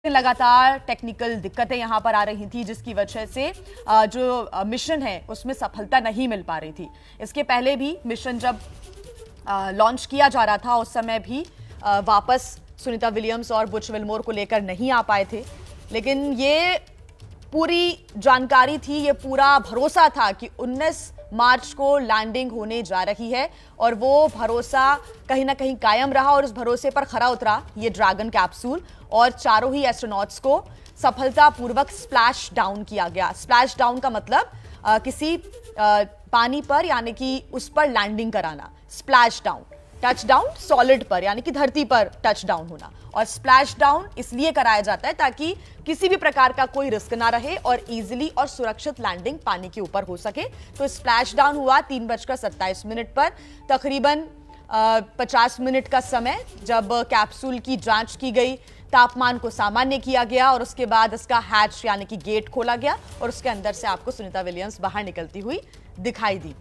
लगातार टेक्निकल दिक्कतें यहां पर आ रही थी, जिसकी वजह से जो मिशन है उसमें सफलता नहीं मिल पा रही थी। इसके पहले भी मिशन जब लॉन्च किया जा रहा था उस समय भी वापस सुनीता विलियम्स और बुच विल्मोर को लेकर नहीं आ पाए थे, लेकिन ये पूरी जानकारी थी, ये पूरा भरोसा था कि 19 मार्च को लैंडिंग होने जा रही है और वो भरोसा कहीं ना कहीं कायम रहा और उस भरोसे पर खरा उतरा ये ड्रैगन कैप्सूल और चारों ही एस्ट्रोनॉट्स को सफलतापूर्वक स्प्लैश डाउन किया गया। स्प्लैश डाउन का मतलब किसी पानी पर यानी कि उस पर लैंडिंग कराना। Splash down, touch down solid पर यानी कि धरती पर टच डाउन होना, और स्प्लैश डाउन इसलिए कराया जाता है ताकि किसी भी प्रकार का कोई रिस्क ना रहे और इजीली और सुरक्षित लैंडिंग पानी के ऊपर हो सके। तो स्प्लैश डाउन हुआ 3:27 पर, तकरीबन 50 मिनट का समय। जब कैप्सूल की जांच की गई, तापमान को सामान्य किया गया और उसके बाद इसका हैच यानी कि गेट खोला गया और उसके अंदर से आपको सुनीता विलियम्स बाहर निकलती हुई दिखाई दी।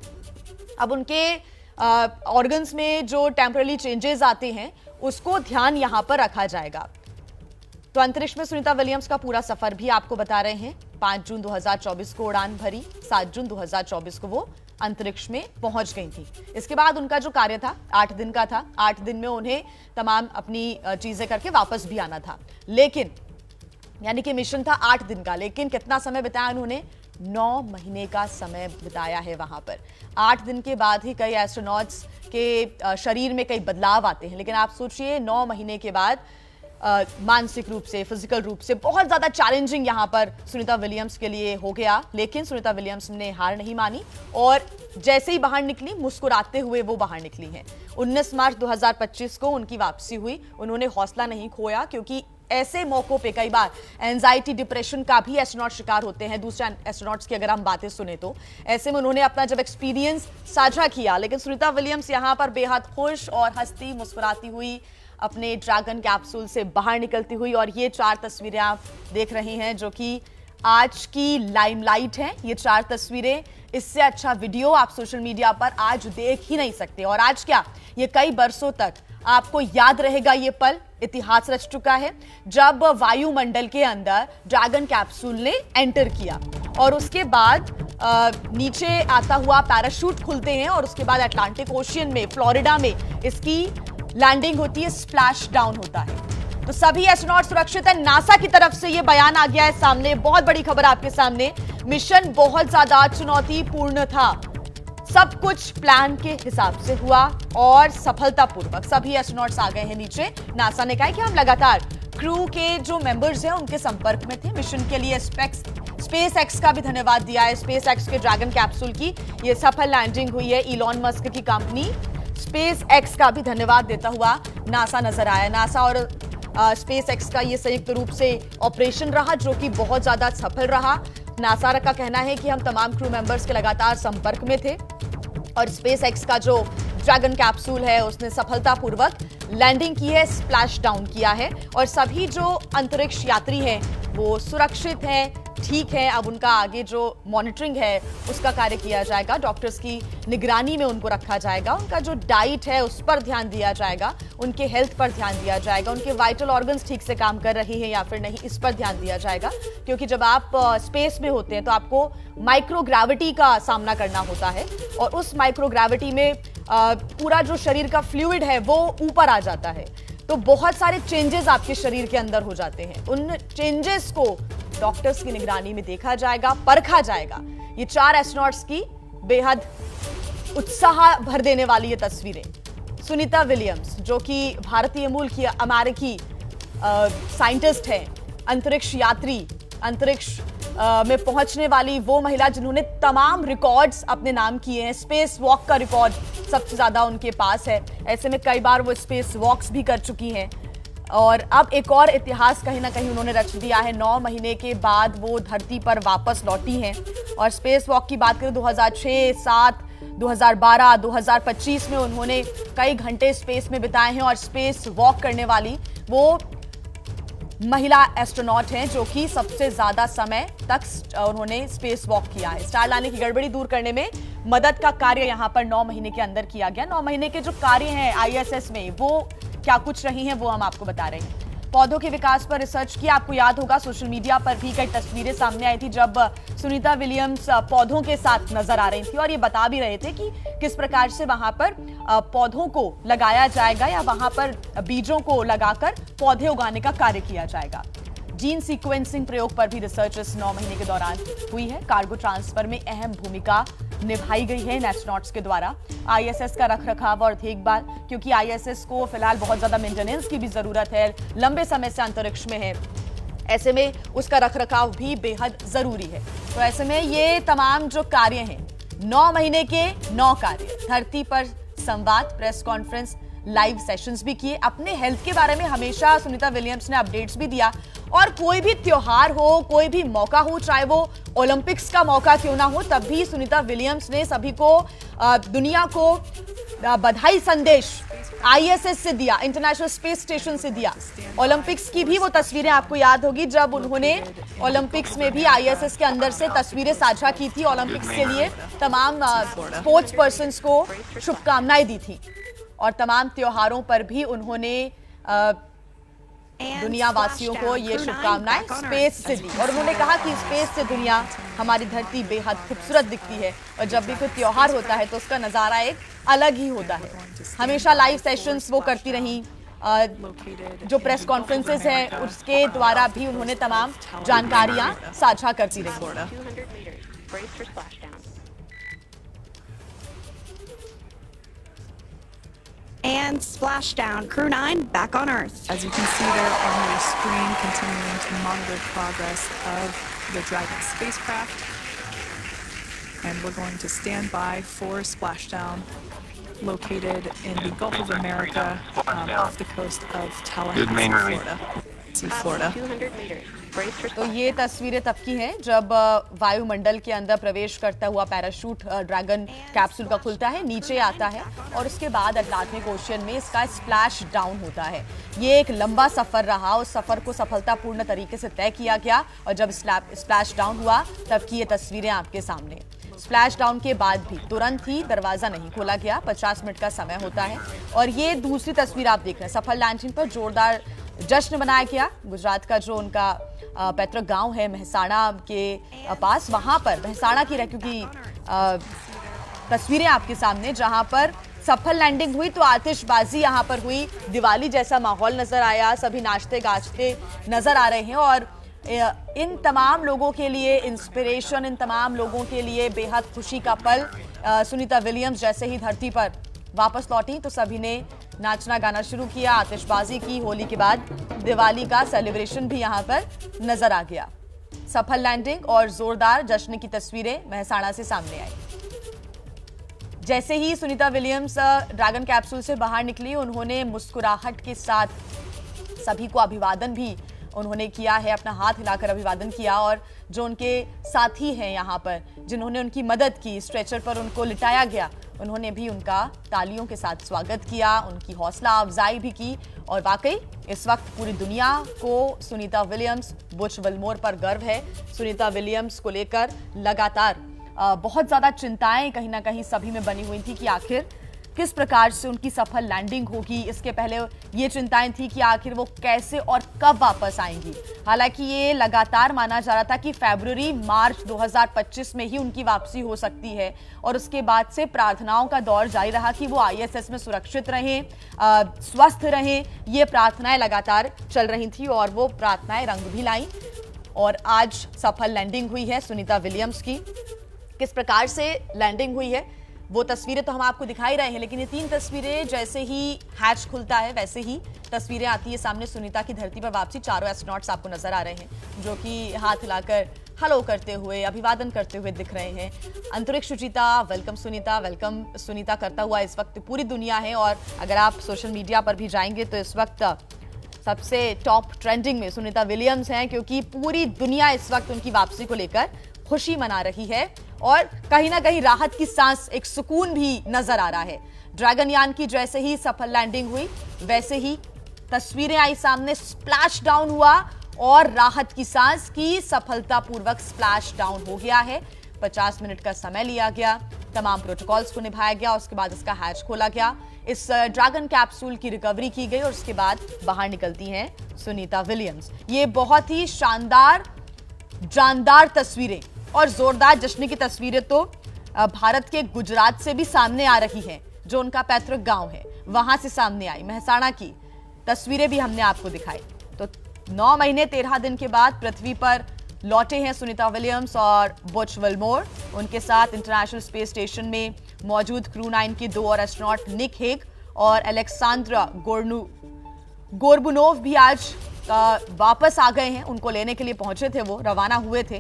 अब उनके ऑर्गन्स में जो टेम्पररी चेंजेस आते हैं उसको ध्यान यहां पर रखा जाएगा। तो अंतरिक्ष में सुनीता विलियम्स का पूरा सफर भी आपको बता रहे हैं। 5 जून 2024 को उड़ान भरी, 7 जून 2024 को वो अंतरिक्ष में पहुंच गई थी। इसके बाद उनका जो कार्य था 8 दिन का था। 8 दिन में उन्हें तमाम अपनी चीजें करके वापस भी आना था, लेकिन यानी कि मिशन था 8 दिन का, लेकिन कितना समय बिताया उन्होंने? 9 महीने का समय बिताया है वहां पर। 8 दिन के बाद ही कई एस्ट्रोनॉट्स के शरीर में कई बदलाव आते हैं, लेकिन आप सोचिए 9 महीने के बाद मानसिक रूप से, फिजिकल रूप से बहुत ज्यादा चैलेंजिंग यहां पर सुनीता विलियम्स के लिए हो गया। लेकिन सुनीता विलियम्स ने हार नहीं मानी और जैसे ही बाहर निकली, मुस्कुराते हुए वो बाहर निकली हैं। 19 मार्च 2025 को उनकी वापसी हुई। उन्होंने हौसला नहीं खोया, क्योंकि ऐसे मौकों पे कई बार एंजाइटी, डिप्रेशन का भी एस्ट्रोनॉट शिकार होते हैं। दूसरे एस्ट्रोनॉट्स की अगर हम बातें सुने तो ऐसे में उन्होंने अपना जब एक्सपीरियंस साझा किया, लेकिन सुनीता विलियम्स यहां पर बेहद खुश और हंसती मुस्कुराती हुई अपने ड्रैगन कैप्सूल से बाहर निकलती हुई। और ये 4 तस्वीरें आप देख रही हैं जो कि आज की लाइमलाइट हैं। ये 4 तस्वीरें, इससे अच्छा वीडियो आप सोशल मीडिया पर आज देख ही नहीं सकते। और आज क्या, ये कई बरसों तक आपको याद रहेगा। ये पल इतिहास रच चुका है जब वायुमंडल के अंदर ड्रैगन कैप्सूल ने एंटर किया और उसके बाद नीचे आता हुआ पैराशूट खुलते हैं और उसके बाद अटलांटिक ओशियन में, फ्लोरिडा में इसकी लैंडिंग होती है, स्प्लैश डाउन होता है। तो सभी एस्ट्रोनॉट सुरक्षित है। नासा की तरफ से यह बयान आ गया है सामने। बहुत बड़ी खबर आपके सामने। मिशन बहुत ज्यादा चुनौतीपूर्ण था, सब कुछ प्लान के हिसाब से हुआ और सफलतापूर्वक सभी एस्ट्रोनॉट्स आ गए हैं नीचे। नासा ने कहा कि हम लगातार क्रू के जो मेंबर्स हैं उनके संपर्क में थे। मिशन के लिए स्पेस एक्स का भी धन्यवाद दिया है। स्पेस एक्स के ड्रैगन कैप्सूल की ये सफल लैंडिंग हुई है। इलॉन मस्क की कंपनी स्पेस एक्स का भी धन्यवाद देता हुआ नासा नजर आया। नासा और स्पेस एक्स का ये संयुक्त रूप से ऑपरेशन रहा जो कि बहुत ज्यादा सफल रहा। नासा का कहना है कि हम तमाम क्रू मेंबर्स के लगातार संपर्क में थे और स्पेस एक्स का जो ड्रैगन कैप्सूल है उसने सफलतापूर्वक लैंडिंग की है, स्प्लैश डाउन किया है और सभी जो अंतरिक्ष यात्री हैं वो सुरक्षित हैं, ठीक है। अब उनका आगे जो मॉनिटरिंग है उसका कार्य किया जाएगा। डॉक्टर्स की निगरानी में उनको रखा जाएगा। उनका जो डाइट है उस पर ध्यान दिया जाएगा, उनके हेल्थ पर ध्यान दिया जाएगा, उनके वाइटल ऑर्गन्स ठीक से काम कर रहे हैं या फिर नहीं, इस पर ध्यान दिया जाएगा। क्योंकि जब आप स्पेस में होते हैं तो आपको माइक्रोग्रेविटी का सामना करना होता है और उस माइक्रोग्रेविटी में पूरा जो शरीर का फ्लूइड है वो ऊपर आ जाता है, तो बहुत सारे चेंजेस आपके शरीर के अंदर हो जाते हैं। उन चेंजेस को डॉक्टर्स की निगरानी में देखा जाएगा, परखा जाएगा। ये 4 एस्ट्रोनॉट्स की बेहद उत्साह भर देने वाली ये तस्वीरें। सुनीता विलियम्स जो कि भारतीय मूल की अमेरिकी साइंटिस्ट है, अंतरिक्ष यात्री, अंतरिक्ष में पहुंचने वाली वो महिला जिन्होंने तमाम रिकॉर्ड्स अपने नाम किए हैं। स्पेस वॉक का रिकॉर्ड सबसे ज्यादा उनके पास है। ऐसे में कई बार वो स्पेस वॉक्स भी कर चुकी हैं और अब एक और इतिहास कहीं ना कहीं उन्होंने रच दिया है। 9 महीने के बाद वो धरती पर वापस लौटी हैं और स्पेस वॉक की बात करें 2006, 7, 2012, 2025 में उन्होंने कई घंटे स्पेस में बिताए हैं और स्पेस वॉक करने वाली वो महिला एस्ट्रोनॉट हैं जो कि सबसे ज्यादा समय तक उन्होंने स्पेस वॉक किया है। स्टार लाने की गड़बड़ी दूर करने में मदद का कार्य यहां पर 9 महीने के अंदर किया गया। 9 महीने के जो कार्य हैं आईएसएस में वो क्या कुछ रही हैं वो हम आपको बता रहे हैं। पौधों के विकास पर रिसर्च किया। आपको याद होगा सोशल मीडिया पर भी कई तस्वीरें सामने आई थी जब सुनीता विलियम्स पौधों के साथ नजर आ रही थी और ये बता भी रहे थे कि किस प्रकार से वहां पर पौधों को लगाया जाएगा या वहां पर बीजों को लगाकर पौधे उगाने का कार्य किया जाएगा। जीन सीक्वेंसिंग प्रयोग पर भी रिसर्च इस 9 महीने के दौरान हुई है। कार्गो ट्रांसफर में अहम भूमिका निभाई गई है इन एस्ट्रोनॉट्स के द्वारा। आईएसएस का रखरखाव और देखभाल, क्योंकि आईएसएस को फिलहाल बहुत ज्यादा मेंटेनेंस की भी जरूरत है, लंबे समय से अंतरिक्ष में है, ऐसे में उसका रखरखाव भी बेहद जरूरी है। तो ऐसे में ये तमाम जो कार्य हैं, 9 महीने के 9 कार्य, धरती पर संवाद, प्रेस कॉन्फ्रेंस, लाइव सेशंस भी किए। अपने हेल्थ के बारे में हमेशा सुनीता विलियम्स ने अपडेट्स भी दिया और कोई भी त्योहार हो, कोई भी मौका हो, चाहे वो ओलंपिक्स का मौका क्यों ना हो, तब भी सुनीता विलियम्स ने सभी को, दुनिया को बधाई संदेश आईएसएस से दिया, इंटरनेशनल स्पेस स्टेशन से दिया। ओलंपिक्स की भी वो तस्वीरें आपको याद होगी जब उन्होंने ओलंपिक्स में भी आईएसएस के अंदर से तस्वीरें साझा की थी। ओलंपिक्स के लिए तमाम स्पोर्ट्स पर्सन्स को शुभकामनाएं दी थी और तमाम त्योहारों पर भी उन्होंने दुनिया वासियों को ये शुभकामनाएं स्पेस से दी और उन्होंने कहा कि स्पेस से दुनिया, हमारी धरती बेहद खूबसूरत दिखती है और जब भी कोई त्योहार होता है तो उसका नजारा एक अलग ही होता है। हमेशा लाइव सेशंस वो करती रही, जो प्रेस कॉन्फ्रेंसेस हैं उसके द्वारा भी उन्होंने तमाम जानकारियां साझा करती रही। And splashdown, Crew 9 back on Earth. As you can see there on your screen, continuing to monitor progress of the Dragon spacecraft. And we're going to stand by for splashdown located in the Gulf of America off the coast of Tallahassee, Florida. 200 meters. तो ये तस्वीरें तब की हैं जब वायुमंडल के अंदर प्रवेश करता हुआ पैराशूट ड्रैगन कैप्सूल का खुलता है, नीचे आता है और उसके बाद अटलांटिक ओशियन में इसका स्प्लैश डाउन होता है। ये एक लंबा सफर रहा, उस सफर को सफलतापूर्ण तरीके से तय किया गया और जब स्प्लैश डाउन हुआ तब की ये तस्वीरें आपके सामने। स्प्लैश डाउन के बाद भी तुरंत ही दरवाजा नहीं खोला गया, 50 मिनट का समय होता है और ये दूसरी तस्वीर आप देख रहे हैं। सफल लैंडिंग पर जोरदार जश्न मनाया गया। गुजरात का जो उनका पैतृक गांव है महसाणा के पास, वहां पर महसाणा की क्योंकि तस्वीरें आपके सामने, जहां पर सफल लैंडिंग हुई तो आतिशबाजी यहां पर हुई, दिवाली जैसा माहौल नजर आया, सभी नाचते गाजते नजर आ रहे हैं और इन तमाम लोगों के लिए इंस्पिरेशन, इन तमाम लोगों के लिए बेहद खुशी का पल। सुनीता विलियम्स जैसे ही धरती पर वापस लौटी तो सभी ने नाचना गाना शुरू किया, आतिशबाजी की। होली के बाद दिवाली का सेलिब्रेशन भी यहां पर नजर आ गया। सफल लैंडिंग और जोरदार जश्न की तस्वीरें महसाणा से सामने आई। जैसे ही सुनीता विलियम्स ड्रैगन कैप्सूल से बाहर निकली, उन्होंने मुस्कुराहट के साथ सभी को अभिवादन भी उन्होंने किया है, अपना हाथ हिलाकर अभिवादन किया और जो उनके साथी हैं यहाँ पर, जिन्होंने उनकी मदद की, स्ट्रेचर पर उनको लिटाया गया, उन्होंने भी उनका तालियों के साथ स्वागत किया, उनकी हौसला अफजाई भी की और वाकई इस वक्त पूरी दुनिया को सुनीता विलियम्स, बुच विल्मोर पर गर्व है। सुनीता विलियम्स को लेकर लगातार बहुत ज्यादा चिंताएं कहीं ना कहीं सभी में बनी हुई थी कि आखिर किस प्रकार से उनकी सफल लैंडिंग होगी। इसके पहले ये चिंताएं थी कि आखिर वो कैसे और कब वापस आएंगी। हालांकि ये लगातार माना जा रहा था कि फरवरी मार्च 2025 में ही उनकी वापसी हो सकती है और उसके बाद से प्रार्थनाओं का दौर जारी रहा कि वो आईएसएस में सुरक्षित रहें, स्वस्थ रहें। ये प्रार्थनाएं लगातार चल रही थी और वो प्रार्थनाएं रंग भी लाई और आज सफल लैंडिंग हुई है सुनीता विलियम्स की। किस प्रकार से लैंडिंग हुई है वो तस्वीरें तो हम आपको दिखाई रहे हैं, लेकिन ये 3 तस्वीरें जैसे ही हैच खुलता है वैसे ही तस्वीरें आती है सामने। सुनीता की धरती पर वापसी, चारों एस्ट्रोनॉट्स आपको नजर आ रहे हैं जो कि हाथ हिलाकर हेलो करते हुए, अभिवादन करते हुए दिख रहे हैं। अंतरिक्ष सुचिता, वेलकम सुनीता करता हुआ इस वक्त पूरी दुनिया है और अगर आप सोशल मीडिया पर भी जाएंगे तो इस वक्त सबसे टॉप ट्रेंडिंग में सुनीता विलियम्स हैं, क्योंकि पूरी दुनिया इस वक्त उनकी वापसी को लेकर खुशी मना रही है और कहीं ना कहीं राहत की सांस, एक सुकून भी नजर आ रहा है। ड्रैगन यान की जैसे ही सफल लैंडिंग हुई वैसे ही तस्वीरें आई सामने, स्प्लैश डाउन हुआ और राहत की सांस की, सफलतापूर्वक स्प्लैश डाउन हो गया है। 50 मिनट का समय लिया गया, तमाम प्रोटोकॉल्स को निभाया गया। उसके बाद इसका हैच खोला गया, इस ड्रैगन कैप्सूल की रिकवरी की गई और उसके बाद बाहर निकलती हैं सुनीता विलियम्स। ये बहुत ही शानदार, जानदार तस्वीरें और जोरदार जश्न की तस्वीरें तो भारत के गुजरात से भी सामने आ रही हैं, जो उनका पैतृक गांव है वहां से सामने आई। मेहसाणा की तस्वीरें भी हमने आपको दिखाई। तो 9 महीने 13 दिन के बाद पृथ्वी पर लौटे हैं सुनीता विलियम्स और बुच विल्मोर। उनके साथ इंटरनेशनल स्पेस स्टेशन में मौजूद क्रू 9 की 2 और एस्ट्रोनॉट निक हेग और अलेक्सांद्रा गोर्बुनोव भी आज वापस आ गए हैं। उनको लेने के लिए पहुंचे थे, वो रवाना हुए थे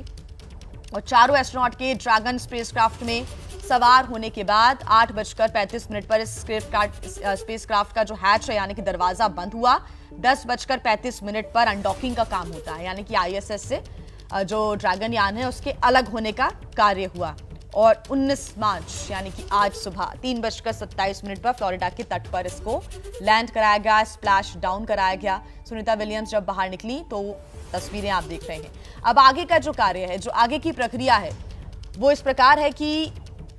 और चारों एस्ट्रोनॉट के ड्रैगन स्पेसक्राफ्ट में सवार होने के बाद 8:35 पर इस स्पेसक्राफ्ट का जो हैच है यानी कि दरवाजा बंद हुआ। 10:35 पर अनडॉकिंग का काम होता है, यानी कि आईएसएस से जो ड्रैगन यान है उसके अलग होने का कार्य हुआ और 19 मार्च यानी कि आज सुबह 3:27 पर फ्लोरिडा के तट पर इसको लैंड कराया गया, स्प्लैश डाउन कराया गया। सुनीता विलियम्स जब बाहर निकली तो तस्वीरें आप देख रहे हैं। अब आगे का जो कार्य है, जो आगे की प्रक्रिया है, वो इस प्रकार है कि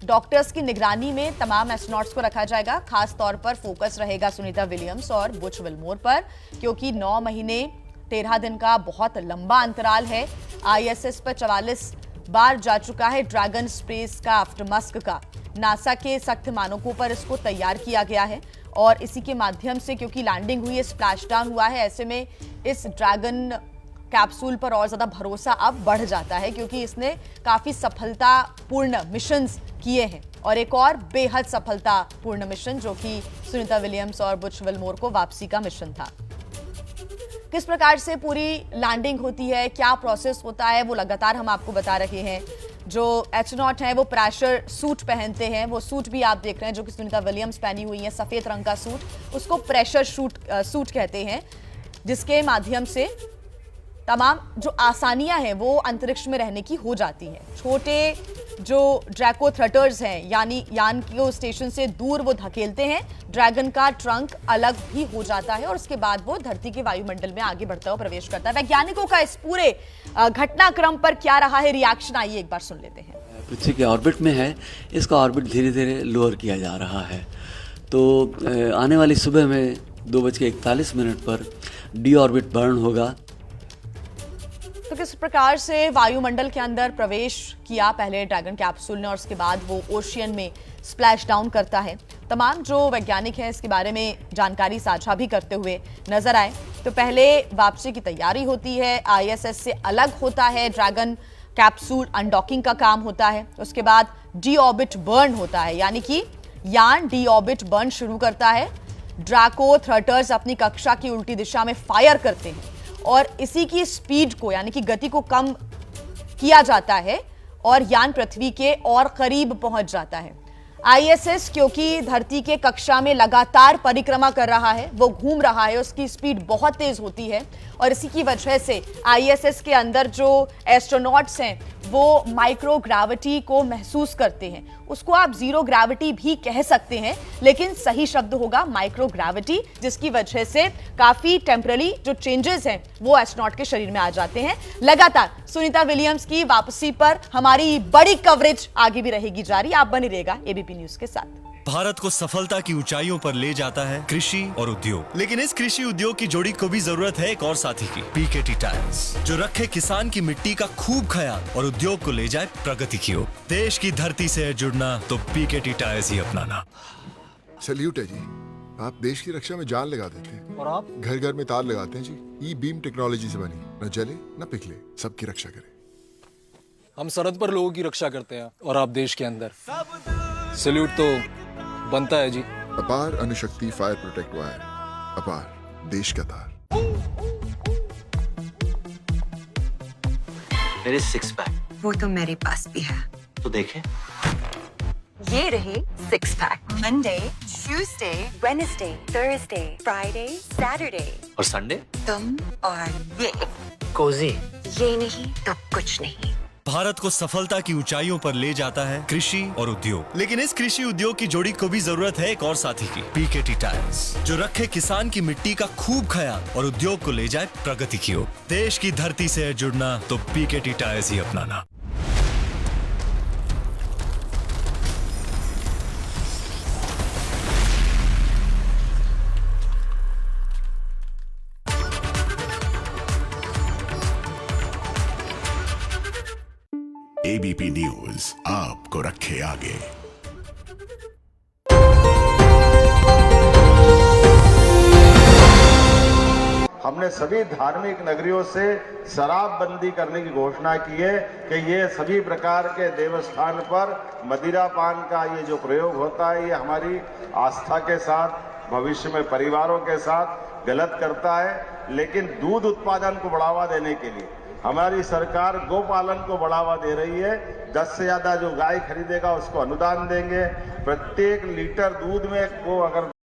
डॉक्टर्स की निगरानी में तमाम एस्ट्रोनॉट्स को रखा जाएगा। खास तौर पर फोकस रहेगा सुनीता विलियम्स और बुच विल्मोर पर, क्योंकि 9 महीने 13 दिन का बहुत लंबा अंतराल है। आईएसएस पर 44 बार जा चुका है ड्रैगन स्पेस का मस्क का। नासा के सख्त मानकों पर इसको तैयार किया गया है और इसी के माध्यम से, क्योंकि लैंडिंग हुई है, स्प्लैश डाउन हुआ है, ऐसे में इस ड्रैगन कैप्सूल पर और ज्यादा भरोसा अब बढ़ जाता है, क्योंकि इसने काफी सफलतापूर्ण मिशंस किए हैं। और एक और बेहद सफलतापूर्ण मिशन जो कि सुनीता विलियम्स और बुच विल्मोर को वापसी का मिशन था। किस प्रकार से पूरी लैंडिंग होती है, क्या प्रोसेस होता है, वो लगातार हम आपको बता रहे हैं। जो एस्ट्रोनॉट हैं वो प्रेशर सूट पहनते हैं, वो सूट भी आप देख रहे हैं जो कि सुनीता विलियम्स पहनी हुई है, सफेद रंग का सूट, उसको प्रेशर सूट कहते हैं, जिसके माध्यम से तमाम जो आसानियां हैं वो अंतरिक्ष में रहने की हो जाती हैं। छोटे जो ड्रैको थ्रटर्स हैं, यानी यान को स्टेशन से दूर वो धकेलते हैं, ड्रैगन का ट्रंक अलग भी हो जाता है और उसके बाद वो धरती के वायुमंडल में आगे बढ़ता हुआ प्रवेश करता है। वैज्ञानिकों का इस पूरे घटनाक्रम पर क्या रहा है रिएक्शन, आइए एक बार सुन लेते हैं। पृथ्वी के ऑर्बिट में है, इसका ऑर्बिट धीरे धीरे लोअर किया जा रहा है। तो आने वाली सुबह में 2:41 पर डी ऑर्बिट बर्न होगा। तो किस प्रकार से वायुमंडल के अंदर प्रवेश किया पहले ड्रैगन कैप्सूल ने और उसके बाद वो ओशियन में स्प्लैश डाउन करता है, तमाम जो वैज्ञानिक हैं इसके बारे में जानकारी साझा भी करते हुए नजर आए। तो पहले वापसी की तैयारी होती है, आईएसएस से अलग होता है ड्रैगन कैप्सूल, अनडॉकिंग का काम होता है, उसके बाद डी ऑर्बिट बर्न होता है, यानी कि यान डी ऑर्बिट बर्न शुरू करता है। ड्रैको थ्रटर्स अपनी कक्षा की उल्टी दिशा में फायर करते हैं और इसी की स्पीड को यानी कि गति को कम किया जाता है और यान पृथ्वी के और करीब पहुंच जाता है। आईएसएस क्योंकि धरती के कक्षा में लगातार परिक्रमा कर रहा है, वो घूम रहा है, उसकी स्पीड बहुत तेज होती है और इसी की वजह से आईएसएस के अंदर जो एस्ट्रोनॉट्स हैं वो माइक्रो ग्रेविटी को महसूस करते हैं। उसको आप जीरो ग्रेविटी भी कह सकते हैं, लेकिन सही शब्द होगा माइक्रो ग्रेविटी, जिसकी वजह से काफी टेम्पररी जो चेंजेस हैं वो एस्ट्रोनॉट के शरीर में आ जाते हैं। लगातार सुनीता विलियम्स की वापसी पर हमारी बड़ी कवरेज आगे भी रहेगी जारी। आप बने रहेगा एबीपी न्यूज के साथ। भारत को सफलता की ऊंचाइयों पर ले जाता है कृषि और उद्योग, लेकिन इस कृषि उद्योग की जोड़ी को भी जरूरत है एक और साथी की, पीकेटी टायर्स, जो रखे किसान की मिट्टी का खूब ख्याल और उद्योग को ले जाए प्रगति की ओर। देश की धरती से है जुड़ना तो पीकेटी टायर्स ही अपनाना। सैल्यूट है जी, आप देश की रक्षा में जान लगा देते हैं और आप घर घर में तार लगाते हैं जी। ई बीम टेक्नोलॉजी से बनी, न जले न पिघले, सबकी रक्षा करे। हम सरहद पर लोगों की रक्षा करते हैं और आप देश के अंदर। सैल्यूट तो बनता है जी। अपार अणुशक्ति फायर प्रोटेक्ट वायर, अपार देश का तार। मेरे 6 पैक वो तो मेरे पास भी है, तो देखें। ये रहे 6 pack. Monday, Tuesday, Wednesday, Thursday, Friday, Saturday और संडे तुम और ये। कोजी। ये नहीं तो कुछ नहीं। भारत को सफलता की ऊंचाइयों पर ले जाता है कृषि और उद्योग, लेकिन इस कृषि उद्योग की जोड़ी को भी जरूरत है एक और साथी की, पीकेटी टायर्स, जो रखे किसान की मिट्टी का खूब ख्याल और उद्योग को ले जाए प्रगति की ओर। देश की धरती से है जुड़ना तो पीकेटी टायर्स ही अपनाना। एबीपी न्यूज आपको रखे आगे। हमने सभी धार्मिक नगरियों से शराबबंदी करने की घोषणा की है कि ये सभी प्रकार के देवस्थान पर मदिरा पान का ये जो प्रयोग होता है ये हमारी आस्था के साथ भविष्य में परिवारों के साथ गलत करता है। लेकिन दूध उत्पादन को बढ़ावा देने के लिए हमारी सरकार गोपालन को बढ़ावा दे रही है। 10 से ज्यादा जो गाय खरीदेगा उसको अनुदान देंगे। प्रत्येक लीटर दूध में को अगर